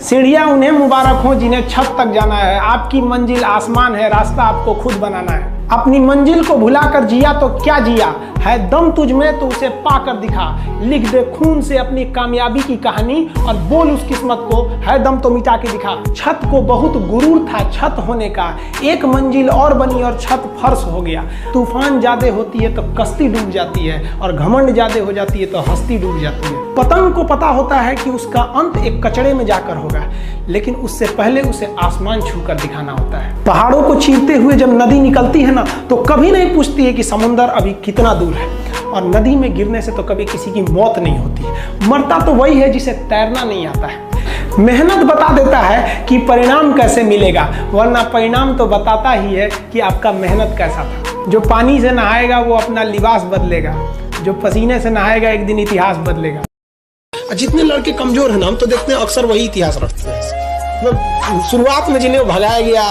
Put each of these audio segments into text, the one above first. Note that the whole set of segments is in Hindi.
सीढ़ियां उन्हें मुबारक हो जिन्हें छत तक जाना है। आपकी मंजिल आसमान है, रास्ता आपको खुद बनाना है। अपनी मंजिल को भुलाकर जिया तो क्या जिया है, दम तुझ में तो उसे पाकर दिखा। लिख दे खून से अपनी कामयाबी की कहानी और बोल उस किस्मत को, है दम तो मिटा के दिखा। छत को बहुत गुरूर था छत होने का, एक मंजिल और बनी और छत फर्श हो गया। तूफान ज्यादा होती है तो कश्ती डूब जाती है, और घमंड ज्यादा हो जाती है तो हस्ती डूब जाती है। पतंग को पता होता है कि उसका अंत एक कचड़े में जाकर होगा, लेकिन उससे पहले उसे आसमान छूकर दिखाना होता है। पहाड़ों को चीरते हुए जब नदी निकलती है ना, तो कभी नहीं पूछती है कि समुंदर अभी कितना दूर है, और नदी में गिरने से तो कभी किसी की मौत नहीं होती। मरता तो वही है जिसे तैरना नहीं आता है। मेहनत बता देता है कि परिणाम कैसे मिलेगा, वरना परिणाम तो बताता ही है कि आपका मेहनत कैसा था। जो पानी से नहाएगा वो अपना लिबास बदलेगा, जो पसीने से नहाएगा एक दिन इतिहास बदलेगा। जितने लड़के कमजोर हैं ना, हम तो देखते हैं अक्सर वही इतिहास रखते हैं। शुरुआत में जिन्हें भगाया गया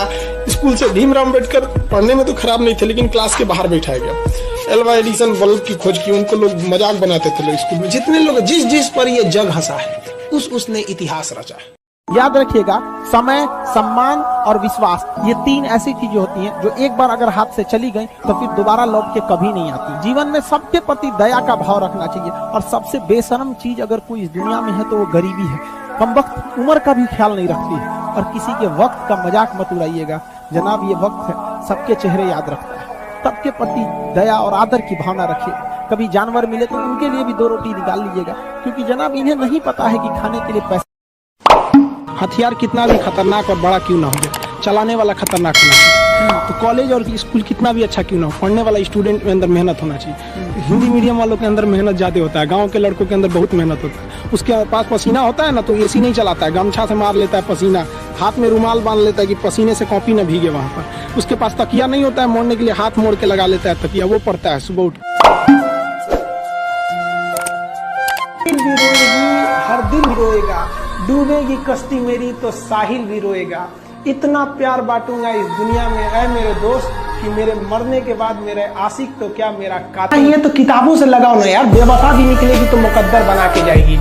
स्कूल से, भीमराव अम्बेडकर पढ़ने में तो खराब नहीं थे, लेकिन क्लास के बाहर बैठाया गया। एल्वा एडिसन बल्ब की खोज की, उनको लोग मजाक बनाते थे लोग स्कूल में। जितने लोग जिस पर ये जग हंसा है, उसने इतिहास रचा है। याद रखिएगा, समय, सम्मान और विश्वास, ये तीन ऐसी चीजें होती हैं जो एक बार अगर हाथ से चली गई तो फिर दोबारा लौट के कभी नहीं आती। जीवन में सबके प्रति दया का भाव रखना चाहिए, और सबसे बेशर्म चीज अगर कोई इस दुनिया में है तो वो गरीबी है। कमबख्त उम्र का भी ख्याल नहीं रखती है, और किसी के वक्त का मजाक मत उड़ाइएगा। जनाब, ये वक्त है, सबके चेहरे याद रखता है। सबके प्रति दया और आदर की भावना रखिए। कभी जानवर मिले तो उनके लिए भी 2 रोटी निकाल लीजिएगा, क्योंकि जनाब इन्हें नहीं पता है कि खाने के लिए पैसे। हथियार कितना भी खतरनाक और बड़ा क्यों ना हो जाए, चलाने वाला खतरनाक होना चाहिए। तो कॉलेज और स्कूल कितना भी अच्छा क्यों ना हो, पढ़ने वाला स्टूडेंट में अंदर मेहनत होना चाहिए। हिंदी मीडियम वालों के अंदर मेहनत ज्यादा होता है, गांव के लड़कों के अंदर बहुत मेहनत होता है। उसके पास पसीना होता है ना, तो एसी नहीं चलाता है, गमछा से मार लेता है पसीना, हाथ में रुमाल बांध लेता है कि पसीने से कॉपी न भीगे वहां पर। उसके पास तकिया नहीं होता है मोड़ने के लिए, हाथ मोड़ के लगा लेता है तकिया, वो पड़ता है सुबह उठ। हर दिल रोएगा, डूबेगी कश्ती मेरी तो साहिल भी रोएगा। इतना प्यार बांटूंगा इस दुनिया में ऐ मेरे दोस्त, कि मेरे मरने के बाद मेरे आशिक तो क्या मेरा कातिल। ये तो किताबों से लगाओ ना यार, बेवफा भी निकलेगी तो मुकद्दर बना के जाएगी।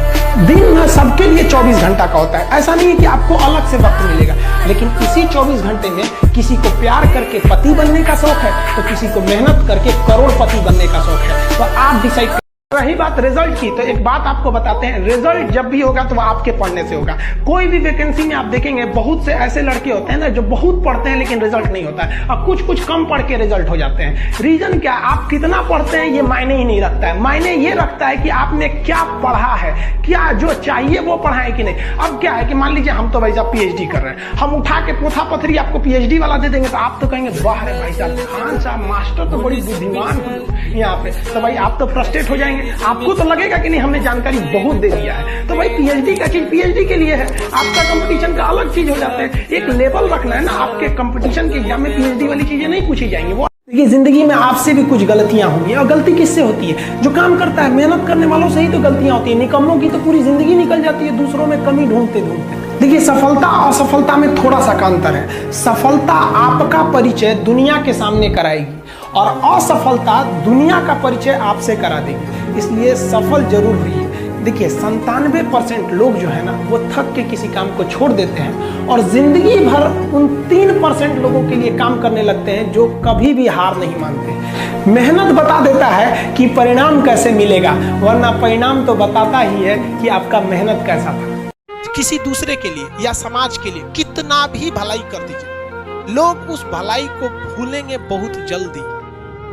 दिन में सबके लिए 24 घंटा का होता है, ऐसा नहीं है कि आपको अलग से वक्त मिलेगा, लेकिन इसी 24 घंटे में किसी को प्यार करके पति बनने का शौक है, तो किसी को मेहनत करके करोड़पति बनने का शौक है। तो आप डिसाइड। रही बात रिजल्ट की, तो एक बात आपको बताते हैं, रिजल्ट जब भी होगा तो वो आपके पढ़ने से होगा। कोई भी वैकेंसी में आप देखेंगे बहुत से ऐसे लड़के होते हैं ना जो बहुत पढ़ते हैं लेकिन रिजल्ट नहीं होता है, और कुछ कम पढ़ के रिजल्ट हो जाते हैं। रीजन क्या, आप कितना पढ़ते हैं ये मायने ही नहीं रखता है। मायने ये रखता है कि आपने क्या पढ़ा है, क्या जो चाहिए वो पढ़ा है कि नहीं। अब क्या है कि मान लीजिए हम तो भाई साहब पीएचडी कर रहे हैं, हम उठा के पोथा पथरी आपको पीएचडी वाला दे देंगे तो आप तो कहेंगे वाह रे भाई साहब, खान साहब मास्टर तो बड़ी बुद्धिमान है यहाँ पे। तो भाई आप तो फ्रस्ट्रेट हो जाएंगे, आपको तो लगेगा कि नहीं हमने जानकारी बहुत दे दिया है। तो भाई पीएचडी का चीज पीएचडी के लिए है, आपका कंपटीशन का अलग चीज हो जाता है। एक लेवल रखना है ना, आपके कंपटीशन के एग्जाम में पीएचडी वाली चीजें नहीं पूछी जाएंगी। वो देखिए, जिंदगी में आपसे भी कुछ गलतियां होंगी, और गलती किससे होती है, जो काम करता है, मेहनत करने वालों से ही तो गलतियां होती है। निकम्मों की तो पूरी जिंदगी निकल जाती है दूसरों में कमी ढूंढते ढूंढते। देखिए, सफलता और असफलता में थोड़ा सा का अंतर है। सफलता आपका परिचय दुनिया के सामने कराएगी, और असफलता दुनिया का परिचय आपसे करा देगी। इसलिए सफल जरूर हुई। देखिए, 97% लोग जो है ना, वो थक के किसी काम को छोड़ देते हैं, और जिंदगी भर उन 3% लोगों के लिए काम करने लगते हैं जो कभी भी हार नहीं मानते। मेहनत बता देता है कि परिणाम कैसे मिलेगा, वरना परिणाम तो बताता ही है कि आपका मेहनत कैसा था। किसी दूसरे के लिए या समाज के लिए कितना भी भलाई कर दीजिए, लोग उस भलाई को भूलेंगे बहुत जल्दी,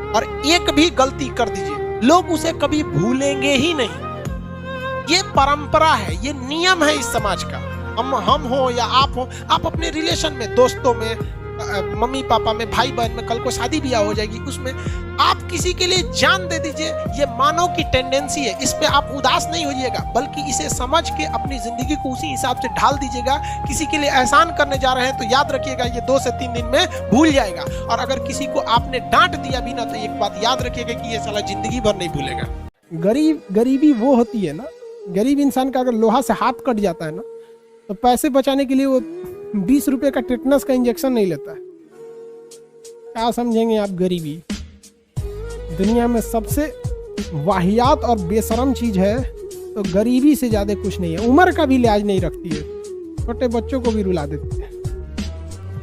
और एक भी गलती कर दीजिए लोग उसे कभी भूलेंगे ही नहीं। ये परंपरा है, ये नियम है इस समाज का। हम हो या आप हो, आप अपने रिलेशन में, दोस्तों में, मम्मी पापा में, भाई बहन में, कल को शादी ब्याह हो जाएगी, उसमें आप किसी के लिए जान दे दीजिए। ये मानव की टेंडेंसी है, इस पे आप उदास नहीं होइएगा, बल्कि इसे समझ के अपनी जिंदगी को उसी हिसाब से ढाल दीजिएगा। किसी के लिए एहसान करने जा रहे हैं तो याद रखिएगा ये 2 से 3 दिन में भूल जाएगा, और अगर किसी को आपने डांट दिया भी ना, तो एक बात याद रखिएगा कि ये साला जिंदगी भर नहीं भूलेगा। गरीबी वो होती है ना, गरीब इंसान का अगर लोहा से हाथ कट जाता है ना, तो पैसे बचाने के लिए वो 20 रुपए का टेटनस का इंजेक्शन नहीं लेता है। क्या समझेंगे आप गरीबी? दुनिया में सबसे वाहियात और बेशरम चीज है तो गरीबी से ज्यादा कुछ नहीं है। उम्र का भी लिहाज नहीं रखती है, छोटे बच्चों को भी रुला देती है।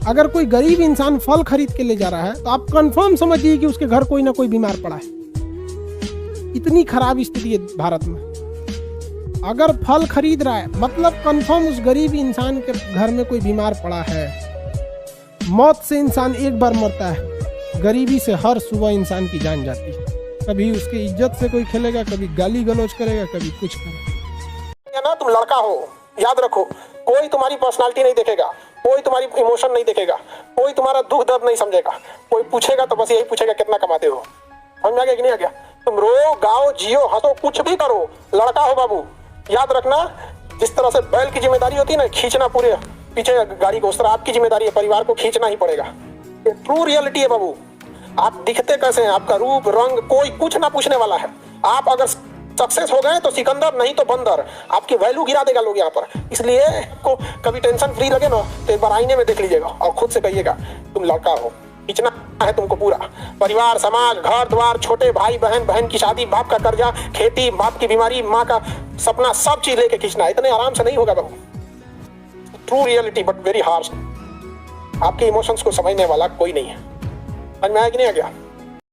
अगर कोई गरीब इंसान फल खरीद के ले जा रहा है तो आप कंफर्म समझिए कि उसके घर कोई ना कोई बीमार पड़ा है। इतनी खराब स्थिति है भारत में। अगर फल खरीद रहा है मतलब कंफर्म उस गरीब इंसान के घर में कोई बीमार पड़ा है। मौत से इंसान एक बार मरता है, गरीबी से हर सुबह इंसान की जान जाती है। कभी उसकी इज्जत से कोई खेलेगा, कभी गाली गलौज करेगा, कभी कुछ करेगा। ना तुम लड़का हो, याद रखो, कोई तुम्हारी पर्सनालिटी नहीं देखेगा, कोई तुम्हारी इमोशन नहीं देखेगा, कोई तुम्हारा दुख दर्द नहीं समझेगा। कोई पूछेगा तो बस यही पूछेगा कितना कमाते हो। समझ में आ गया कि नहीं आ गया? तुम रो, गाओ, जियो, हंसो, कुछ भी करो, लड़का हो बाबू। याद रखना, जिस तरह से बैल की जिम्मेदारी होती है ना, खींचना पूरे पीछे गाड़ी को, उस तरह आपकी जिम्मेदारी है, परिवार को खींचना ही पड़ेगा। ये ट्रू रियलिटी है बाबू। आप दिखते कैसे हैं, आपका रूप रंग कोई कुछ ना पूछने वाला है। आप अगर सक्सेस हो गए तो सिकंदर, नहीं तो बंदर। आपकी वैल्यू गिरा देगा लोग यहाँ पर। इसलिए को कभी टेंशन फ्री लगे ना तो एक बार आईने में देख लीजिएगा और खुद से कहिएगा तुम लड़का हो। खींचना है तुमको पूरा, परिवार, समाज, घर द्वार, छोटे भाई बहन, बहन की शादी, बाप का कर्जा, खेती, बाप की बीमारी, माँ का सपना, सब चीज लेके खींचना है। इतने आराम से नहीं होगा बाबू। True reality but very harsh. आपके इमोशंस को समझने वाला कोई नहीं है। समझ में आया कि नहीं आ गया?